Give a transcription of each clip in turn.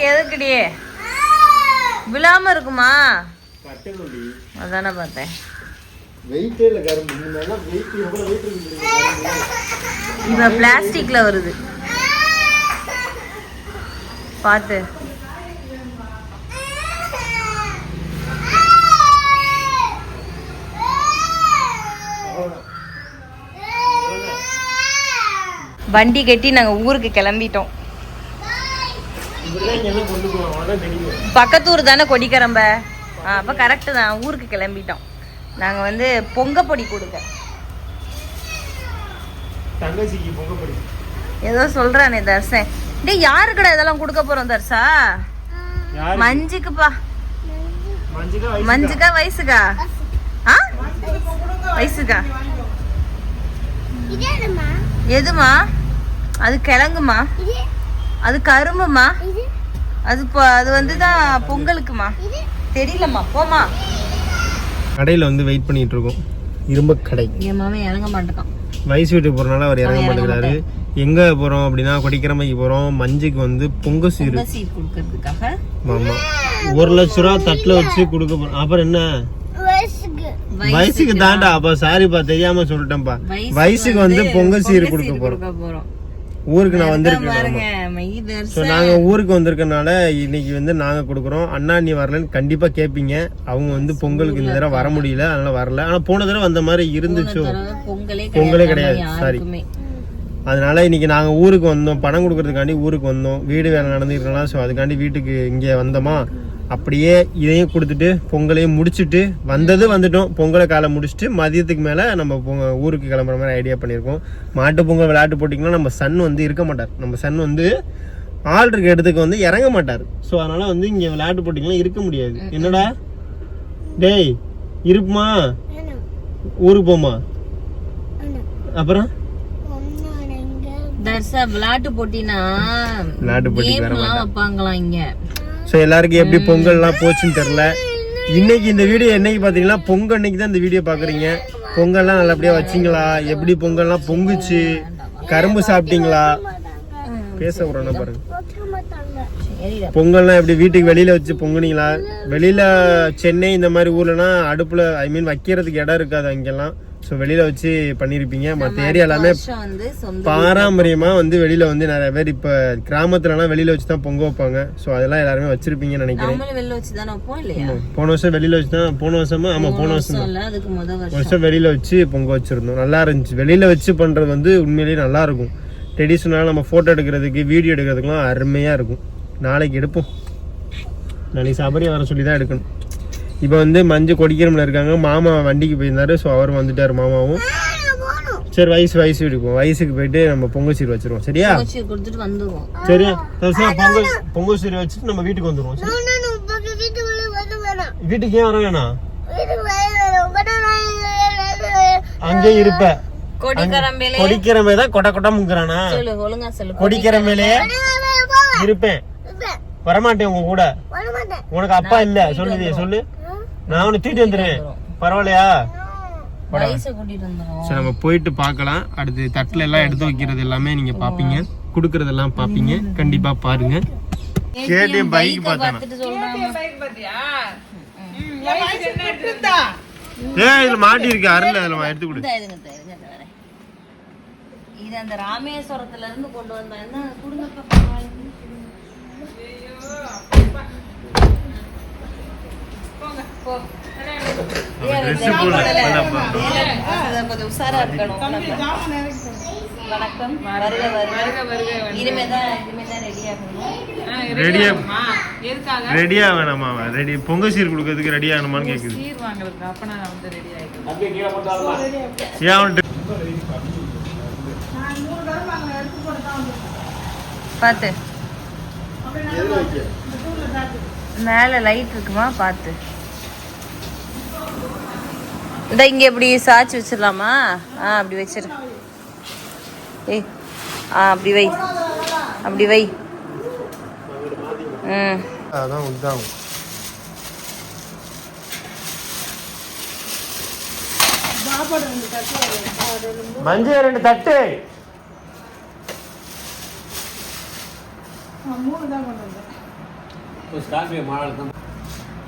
எதுக்குடி விழாம இருக்குமா? அதானே பார்த்தேன். இப்ப பிளாஸ்டிக்ல வருது பார்த்து. வண்டி கட்டி நாங்க ஊருக்கு கிளம்பிட்டோம். பக்கத்தூர் தானே கொடிக்கரம்ப. அப்ப கரெக்ட் தான், ஊருக்கு கிளம்பிட்டோம். நாங்க வந்து பொங்கப்பொடி கொடுக்க ஏதோ சொல்றானே தர்சன். டேய் யாருக்குடா இதெல்லாம் கொடுக்க போறோம் தர்சா? மஞ்சுக்குப்பா. மஞ்சுக்கா வயசுக்கா? வயசுக்கா எதுமா? அது கிழங்குமா, அது கரும்புமா, அது வந்துதான் பொங்கலுக்குமா தெரியலம்மா. போமா. கடையில் வந்து வெயிட் பண்ணிட்டு இருக்கோம். இரும்பு கடை. என் மாமன் இறங்க மாட்டேன். வயசு வீட்டுக்கு போறனால அவர் இறங்க மாட்டேங்கிறாரு. எங்க போறோம் அப்படின்னா கொடிக்கிரமைக்கு போறோம். மஞ்சுக்கு வந்து பொங்கல் சீர் கொடுக்கறதுக்காக. ஆமா, 1 லட்ச ரூபா தட்டுல வச்சு கொடுக்க போறோம். அப்புறம் என்ன வயசுக்கு தாண்டா. அப்ப சாரிப்பா தெரியாம சொல்லிட்டேன்ப்பா. வயசுக்கு வந்து பொங்கல் சீர் கொடுக்க போறோம். ஊருக்கு நான் வந்திருக்கேன். நாங்க ஊருக்கு வந்திருக்கனால இன்னைக்கு வந்து நாங்க கொடுக்குறோம். அண்ணா நீ வரலன்னு கண்டிப்பா கேப்பீங்க. அவங்க வந்து பொங்கலுக்கு இந்த தடவை வர முடியல, அதனால வரல. ஆனா போன தடவை வந்த மாதிரி இருந்துச்சோ? பொங்கலே கிடையாது, சாரி. அதனால இன்னைக்கு நாங்க ஊருக்கு வந்தோம், பணம் கொடுக்கறதுக்காண்டி ஊருக்கு வந்தோம். வீடு வேலை நடந்துருக்கலாம். ஸோ அதுக்காண்டி வீட்டுக்கு இங்கே வந்தோமா, அப்படியே இதையும் கொடுத்துட்டு பொங்கலையும் முடிச்சுட்டு வந்துட்டோம். பொங்கலை காலை முடிச்சுட்டு மதியத்துக்கு மேலே நம்ம ஊருக்கு கிளம்புற மாதிரி ஐடியா பண்ணியிருக்கோம். மாட்டு பொங்கல் விளையாட்டு போட்டிங்கன்னா நம்ம சன் வந்து இருக்க மாட்டார். நம்ம சன் வந்து ஆள் இருக்க இடத்துக்கு வந்து இறங்க மாட்டார். ஸோ அதனால வந்து இங்கே விளையாட்டு போட்டிங்கலாம் இருக்க முடியாது. என்னடா டேய் இருப்புமா? ஊருக்கு போமா? அப்புறம் விளையாட்டு போட்டினா வைப்பாங்களாம் இங்க. ஸோ எல்லாருக்கும் எப்படி பொங்கல்லாம் போச்சுன்னு தெரில. இன்னைக்கு இந்த வீடியோ என்னைக்கு பார்த்தீங்கன்னா பொங்கல் அன்னைக்கு தான் இந்த வீடியோ பார்க்குறீங்க. பொங்கல்லாம் நல்லபடியாக வச்சிங்களா? எப்படி பொங்கல்லாம் பொங்குச்சு? கரும்பு சாப்பிட்டீங்களா? பேச விடணும் பாருங்க. பொங்கல்லாம் எப்படி வீட்டுக்கு வெளியில வச்சு பொங்குனீங்களா? வெளியில சென்னை இந்த மாதிரி ஊர்லனா அடுப்புல வைக்கிறதுக்கு இடம் இருக்காது அங்கெல்லாம். ஸோ வெளியில வச்சு பண்ணிருப்பீங்க. மற்ற ஏரியா எல்லாமே பாரம்பரியமா வந்து வெளியில வந்து நிறைய பேர் இப்ப கிராமத்துலலாம் வெளியில வச்சு தான் பொங்க வைப்பாங்க. ஸோ அதெல்லாம் எல்லாருமே வச்சிருப்பீங்கன்னு நினைக்கிறேன். போன வருஷம் வெளியில வச்சு தான். போன வருஷமா? ஆமா போன வருஷம் வெளியில வச்சு பொங்க வச்சிருந்தோம். நல்லா இருந்துச்சு. வெளியில வச்சு பண்றது வந்து உண்மையிலேயே நல்லா இருக்கும். ட்ரெடிஷ்னலாக நம்ம ஃபோட்டோ எடுக்கிறதுக்கு வீடியோ எடுக்கிறதுக்குலாம் அருமையாக இருக்கும். நாளைக்கு எடுப்போம். நாளைக்கு சபரியை வர சொல்லி தான் எடுக்கணும். இப்போ வந்து மஞ்சள் கொடிக்கிறமில் இருக்காங்க. மாமா வண்டிக்கு போயிருந்தாரு. ஸோ அவர் வந்துட்டார் மாமாவும். சரி வயசு எடுப்போம். வயசுக்கு போயிட்டு நம்ம பொங்கல் சீர் வச்சிருவோம். சரியா? சரியா? பொங்கல் சீர் வச்சுட்டு நம்ம வீட்டுக்கு வந்துடுவோம். வீட்டுக்கு ஏன் வர வேணாம்? அங்கே இருப்ப கொடிக்கிறமே தான் கொட்ட கொட்ட முங்குறானா? கொடிக்கிறமேலே இருப்பேன். வரமாட்டேன் உங்க கூட. உனக்கு அப்பா இல்ல சொல்லுதே சொல்லு. நான் உன்னை தூக்கிட்டு வந்துடுவேன். பரவாயில்லையா? சரி நம்ம போயிட்டு பார்க்கலாம். அடுத்து தட்டுல எல்லாம் எடுத்து வைக்கிறது எல்லாமே நீங்க பாப்பீங்க. குடுக்கறதெல்லாம் பாப்பீங்க. கண்டிப்பா பாருங்க. கேடிஎம் பைக் பார்த்தானா? இதுல மாட்டி இருக்கு. அருள் அதுல எடுத்து கொடு. இது அந்த ராமேஸ்வரத்துல இருந்து கொண்டு வந்தாங்க. குடுங்கப்பா. உசாரா இருக்கணும். வணக்கம். ரெடியா வேணாமா? ரெடி பொங்கல் சீர் கொடுக்கறதுக்கு ரெடி ஆகணுமான்னு கேக்குது. பாத்து மேல லைட் இருக்குமா பாத்து. இந்த இங்க எப்படி சாச்சி வச்சிடலாமா? அப்படி வச்சிரு. ஏய் அப்படி வை, அப்படி வை. அதான் உண்டாகும். மஞ்சள் 2 தட்டு.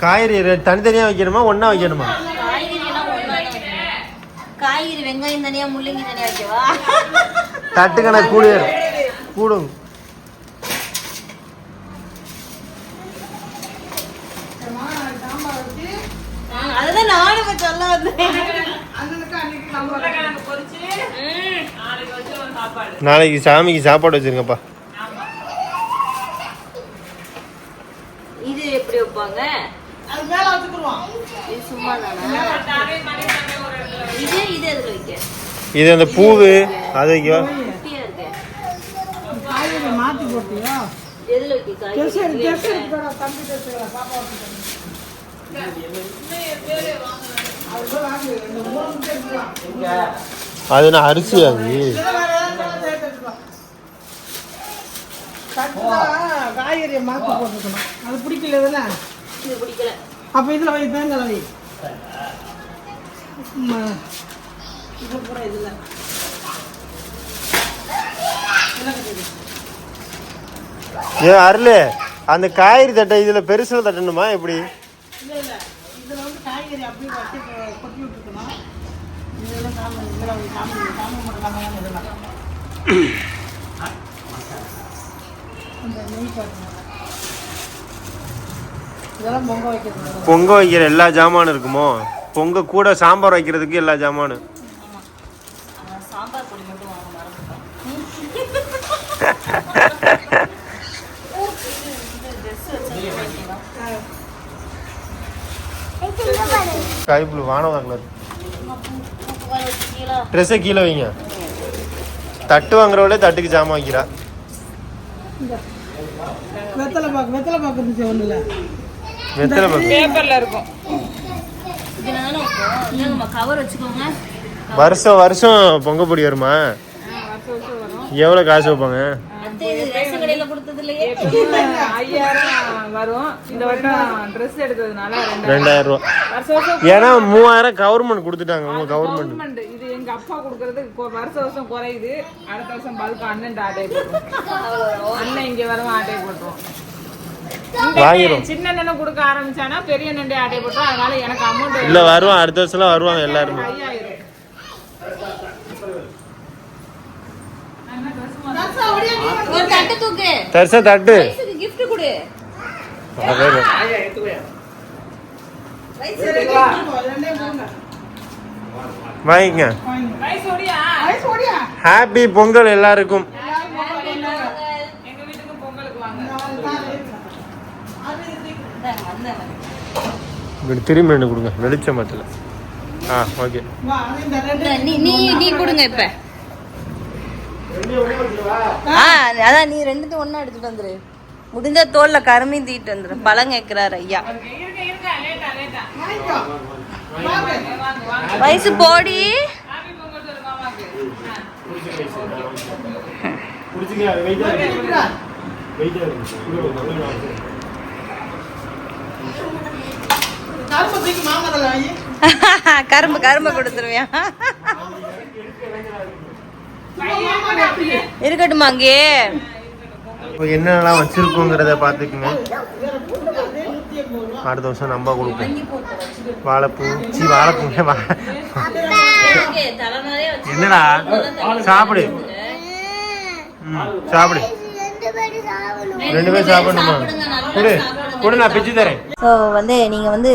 காய்கறி தனித்தனியா வைக்கணுமா ஒண்ணா வைக்கணுமா? காய்கறி வெங்காயம் தனியா முள்ளங்கி தனியா வைக்கவா? தட்டு கணக்கு கூடும். அதுதான் நானும் சொல்ல வந்தேன். நாளைக்கு சாமிக்கு சாப்பாடு வச்சிருங்கப்பா. இது எப்படி வைப்பாங்க? இது சும்மா தானா? இது எதுல வைக்க? இது அந்த பூவு அது வைக்கவா? குட்டியா இருக்கு. மாத்தி போட்டியா? எதுல வைக்க காய்கறி? அது நான் அரிசி அது காய்கறியை மாத்தி போட்டுக்கணும். அது பிடிக்கல தானே? இது பிடிக்கல. அப்ப இதுல வை, தேங்காய் வை. இது பூரா இதுல அருள் அந்த காய்கறி தட்டை இதுல பெருசுல தட்டணுமா எப்படி? இல்ல இல்ல, இதுல வந்து காய்கறி அப்படியே வச்சு கொட்டி விட்டுக்கணும். இதெல்லாம் சாமி மட்டும் இதெல்லாம் அந்த நெய் பாருங்க. இதெல்லாம் பொங்க வைக்கிற எல்லா ஜாமானும் இருக்குமோ? பொங்க கூட சாம்பார் வைக்கிறதுக்கு எல்லா ஜாமானும். சாம்பார் பொடி மட்டும் வாங்க மறந்துட்டோம். கைப்புளு வானவா கலர் ட்ரெஸ்ஸை கீழே வைங்க. தட்டு வாங்குறவளே தட்டுக்கு ஜாமான் வைக்கிறா. வெத்தலை பாக்கு இருந்துச்சு ஒண்ணுல. வெத்தலை பாக்கு பேப்பர்ல இருக்கும். கவர் வச்சுக்கோங்க. வருஷம் வருஷம் பொங்க பொடி வருமா? எவ்வளவு காசு வைப்பாங்க? ரேஷன் கடையில கொடுத்தது இல்லையே. 5000 வரும். இந்த வருஷம் ட்ரெஸ் எடுத்ததுனால 2000 ரூபா. ஏன்னா 3000 கவர்மெண்ட் கொடுத்துட்டாங்க. உங்க கவர்மெண்ட் இது எங்க அப்பா கொடுக்கறது வருஷம் குறையுது. அடுத்த வருஷம் பல்க் அண்ணன் ஆட்டை போட்டுரும். அண்ணன் இங்க வரும் ஆட்டை போட்டுரும். வாங்கிரும். சின்ன அண்ணன் கொடுக்க ஆரம்பிச்சானா பெரிய அண்ணன் ஆட்டை போட்டுரும். அதனால எனக்கு அமௌண்ட் இல்ல வருவான். அடுத்த வருஷம் வருவாங்க எல்லாருமே. 5000. ஒரு தட்டு தூக்கு. தர்சா தட்டு gift கொடு. வாங்கிங்க. ஹாப்பி பொங்கல் எல்லாருக்கும். எங்க வீட்டுக்கு பொங்கலுக்கு வாங்க. திரும்பி ரெண்டு கொடுங்க. வெளிச்சம் மாத்தல. ஓகே. நீ கொடுங்க இப்ப. அதான் நீ ரெண்டுத்தையும் ஒண்ணா எடுத்துட்டு வந்துரு. முடிஞ்ச தோல்ல கருமி தீட்டு வந்துரு. பழம் கேட்கிறாரு ஐயா. வயசு போடி. கரும்பு கொடுத்துருவியா? இருக்கட்டுமா அங்கே என்னெல்லாம் வச்சிருக்கோங்கிறத பாத்துக்குங்க. அடுத்த வருஷம் நம்ம கொடுப்போம். வாழைப்பூ என்னடா சாப்பிடு. சாப்பிடு. 2 பேரும் சாப்பிடணுமா? கூட நான் பிச்சு தரேன். ஸோ நீங்கள்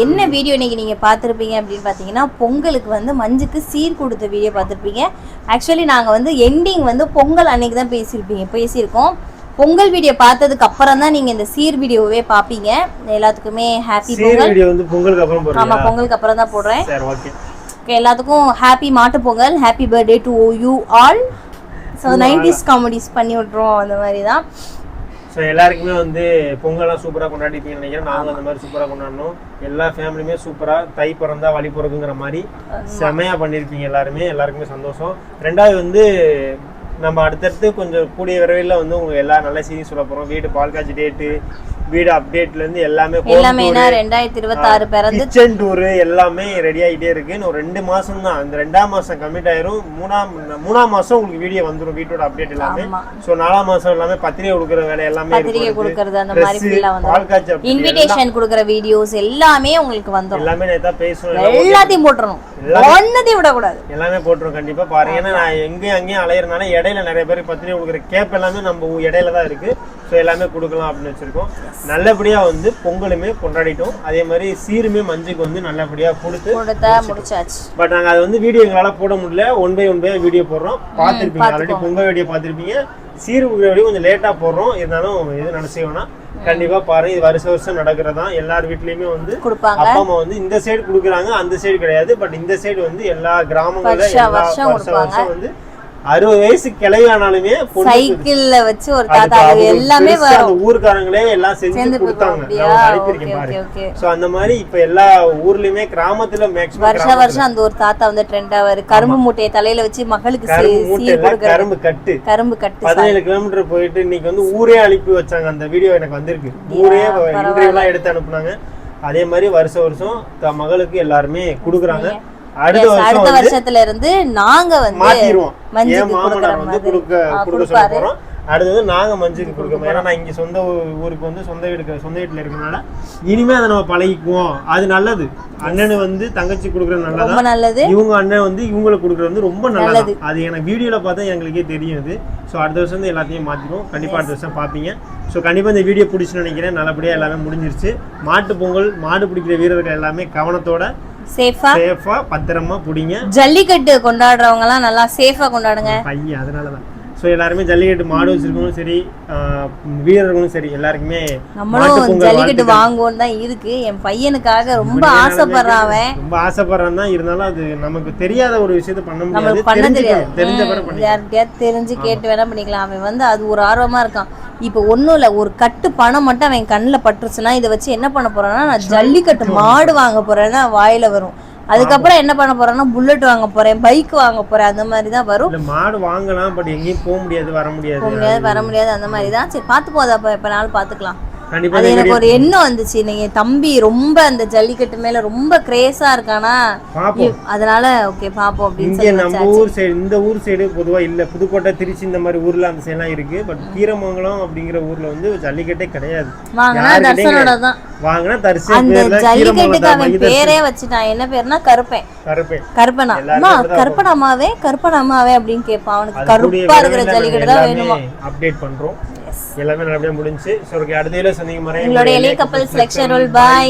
என்ன வீடியோ இன்னைக்கு நீங்கள் பார்த்துருப்பீங்க அப்படின்னு பார்த்தீங்கன்னா, பொங்கலுக்கு மஞ்சுக்கு சீர் கொடுத்த வீடியோ பார்த்துருப்பீங்க. ஆக்சுவலி நாங்கள் எண்டிங் பொங்கல் அன்னைக்கு தான் பேசியிருக்கோம். பொங்கல் வீடியோ பார்த்ததுக்கு அப்புறம் தான் நீங்கள் இந்த சீர் வீடியோவே பார்ப்பீங்க. எல்லாத்துக்குமே ஹாப்பி பொங்கல். பொங்கலுக்கு அப்புறம் ஆமாம், பொங்கலுக்கு அப்புறம் தான் போடுறேன். ஓகே. எல்லாத்துக்கும் ஹாப்பி மாட்டு Pongal. Happy birthday to you all. So 90s comedies பண்ணி விட்ருவோம். அந்த மாதிரி தான். ஸோ எல்லாருக்குமே பொங்கல்லாம் சூப்பராக கொண்டாடிப்பீங்கன்னு நினைக்கிறேன். நாங்களும் அந்த மாதிரி சூப்பராக கொண்டாடணும். எல்லா ஃபேமிலியுமே சூப்பராக தை பிறந்தா வழி பிறகுங்கிற மாதிரி செமையாக பண்ணியிருப்பீங்க. எல்லாருக்குமே சந்தோஷம். ரெண்டாவது நம்ம அடுத்தடுத்து கொஞ்சம் கூடிய விரைவில் உங்களுக்கு எல்லா நல்ல செய்தியும் சொல்ல போகிறோம். வீட்டு பால் காய்ச்சி டேட்டு, வீடு அப்டேட்ல இருந்து எல்லாமே எல்லாமே 2026 பிறந்து கிச்சன் டூர் எல்லாமே ரெடி ஆகிட்டே இருக்கு. இன்னும் 2 மாசம் தான், அந்த 2ஆம் மாசம் கம்மிட் ஆயிரும். 3ஆம் மாசம் உங்களுக்கு வீடியோ வந்துடும் வீட்டோட அப்டேட் எல்லாமே. ஸோ 4ஆம் மாசம் எல்லாமே பத்திரிகை கொடுக்குற வேலை எல்லாமே பத்திரிகை கொடுக்கறது அந்த மாதிரி ஃபுல்லா வந்து பால் காய்ச்சல் இன்விடேஷன் கொடுக்குற வீடியோஸ் எல்லாமே உங்களுக்கு வந்துடும். எல்லாமே நேத்தா பேசணும், எல்லாத்தையும் போட்டுறணும், ஒன்னதையும் விடக்கூடாது, எல்லாமே போட்டுரும் கண்டிப்பா பாருங்க. ஏன்னா நான் எங்கேயும் அங்கேயும் அலையிறதுனால இடையில நிறைய பேர் பத்திரிகை கொடுக்குற கேப் எல்லாமே நம்ம இடையில தான் இருக்கு. ஸோ எல்லாமே கொடுக்கலாம் அப்படின்னு வச்சிருக்கோம். நல்லபடியா வந்து பொங்கலுமே கொண்டாடிட்டோம். அதே மாதிரி சீருமே மஞ்சுக்கு வந்து நல்லபடியா கொடுத்து முடிச்சாச்சு. பட் நாங்க அது வந்து வீடியோ எங்களால போட முடியல. 1 by 1 வீடியோ போடுறோம். பார்த்துருப்பீங்க ஆல்ரெடி பொங்கல் வீடியோ பார்த்துருப்பீங்க. சீரு வீடியோ கொஞ்சம் லேட்டா போடுறோம். இருந்தாலும் எது நினைச்சோம்னா கண்டிப்பா பாருங்க, இது வருஷம் நடக்கிறதா. எல்லார் வீட்லயுமே வந்து அப்பா அம்மா வந்து இந்த சைடு கொடுக்குறாங்க, அந்த சைடு கிடையாது. பட் இந்த சைடு வந்து எல்லா கிராமங்கள்ல வருஷம் வந்து 60 வயசு கிளையானாலுமே சைக்கிள்ல வச்சு ஒரு தாத்தா எல்லாமே அந்த ஊர்க்காரங்களே எல்லாம் செஞ்சு கொடுத்தாங்க. அனுப்பியிருக்கேன் பாருங்க. சோ அந்த மாதிரி இப்ப எல்லா ஊர்லயுமே கிராமத்துல மேக்ஸிமம் வருஷம் அந்த ஒரு தாத்தா வந்து ட்ரெண்ட் ஆவாரு. கரும்பு மூட்டையை தலையில வச்சு மகளுக்கு கரும்பு கட்டு 17 கிலோமீட்டர் போயிட்டு இன்னைக்கு வந்து ஊரே அனுப்பி வச்சாங்க. அந்த வீடியோ எனக்கு வந்திருக்கு. ஊரே இன்டர்வியூ எல்லாம் எடுத்து அனுப்புனாங்க. அதே மாதிரி வருஷம் மகளுக்கு எல்லாருமே கொடுக்குறாங்க. அடுத்த வருஷத்துல இருந்து நாங்க வந்து மாத்திடுவோம். அடுத்தது நாங்க மஞ்சுக்கு கொடுக்கணும். ஏன்னா நான் இங்க சொந்த ஊருக்கு வந்து சொந்த வீட்டுல இருக்கனால இனிமே அதை நம்ம பழகிக்குவோம். அது நல்லது. அண்ணனு வந்து தங்கச்சி கொடுக்கறது நல்லது. இவங்க அண்ணன் வந்து இவங்களுக்கு கொடுக்கறது வந்து ரொம்ப நல்லது. அது எனக்கு வீடியோல பார்த்தா எங்களுக்கே தெரியுது. ஸோ அடுத்த வருஷம் வந்து எல்லாத்தையும் மாத்திடுவோம். கண்டிப்பா அடுத்த வருஷம் பாப்பீங்க. ஸோ கண்டிப்பா இந்த வீடியோ பிடிச்சுன்னு நினைக்கிறேன். நல்லபடியா எல்லாமே முடிஞ்சிருச்சு. மாட்டு பொங்கல், மாடு பிடிக்கிற வீரர்கள் எல்லாமே கவனத்தோட சேஃபா பத்திரமா புடிங்க. ஜல்லிக்கட்டு கொண்டாடுறவங்க எல்லாம் நல்லா சேஃபா கொண்டாடுங்க பையன். அதனாலதான் ஸோ எல்லாருமே ஜல்லிக்கட்டு மாடு வச்சிருக்கவங்களும் சரி, வீரர்களும் சரி, எல்லாருக்குமே நம்மளும் ஜல்லிக்கட்டு வாங்குவோம் தான் இருக்கு. என் பையனுக்காக ரொம்ப ஆசைப்படுறான். ரொம்ப ஆசைப்படுறான் தான். இருந்தாலும் அது நமக்கு தெரியாத ஒரு விஷயத்த பண்ண முடியாது. யார்கிட்டயாவது தெரிஞ்சு கேட்டு வேணா பண்ணிக்கலாம். அவன் வந்து அது ஒரு ஆர்வமா இருக்கான். இப்போ ஒன்றும் இல்லை, ஒரு கட்டு பணம் மட்டும் அவன் கண்ணில் பட்டுருச்சுன்னா இதை வச்சு என்ன பண்ண போறான்னா, நான் ஜல்லிக்கட்டு மாடு வாங்க போறேன்னா வாயில வரும். அதுக்கப்புறம் என்ன பண்ண போறேன்னா புல்லட் வாங்க போறேன், பைக் வாங்க போறேன், அந்த மாதிரி தான் வரும். மாடு வாங்கலாம், பட் எங்கேயும் போக முடியாது, வர முடியாது அந்த மாதிரி தான். சரி பார்த்து போதா எப்ப நாள் பார்த்துக்கலாம். அது எனக்கு ஒரு எண்ணம் வந்துச்சு. நீங்க தம்பி ரொம்ப அந்த ஜல்லிக்கட்டு மேல ரொம்ப கிரேஸா இருக்கானா, அதனால ஓகே பாப்போம் அப்படின்னு சொல்லி. நம்ம ஊர் சைடு, இந்த ஊர் சைடு பொதுவா இல்ல. புதுக்கோட்டை, திருச்சி இந்த மாதிரி ஊர்ல அந்த சைடுலாம் இருக்கு. பட் கீரமங்கலம் அப்படிங்கிற ஊர்ல வந்து ஜல்லிக்கட்டே கிடையாது. வாங்கினா தர்சனோட தான் வாங்கினா தரிசி. அந்த ஜல்லிக்கட்டுக்கு அவன் பேரே வச்சுட்டான். என்ன பேருனா கருப்பனா. கருப்பனாமாவே அப்படின்னு கேட்பான். அவனுக்கு கருப்பா இருக்கிற ஜல்லிக்கட்டு தான் வேணுமா. அப்டேட் பண்றோம். எல்லாமே நல்லபடியா முடிஞ்சு. சோ அடுத்த வீடியோல சந்திக்கும் வரை உங்களுடைய எலே கப்பல்ஸ் லெக்சர் ரோல். பை.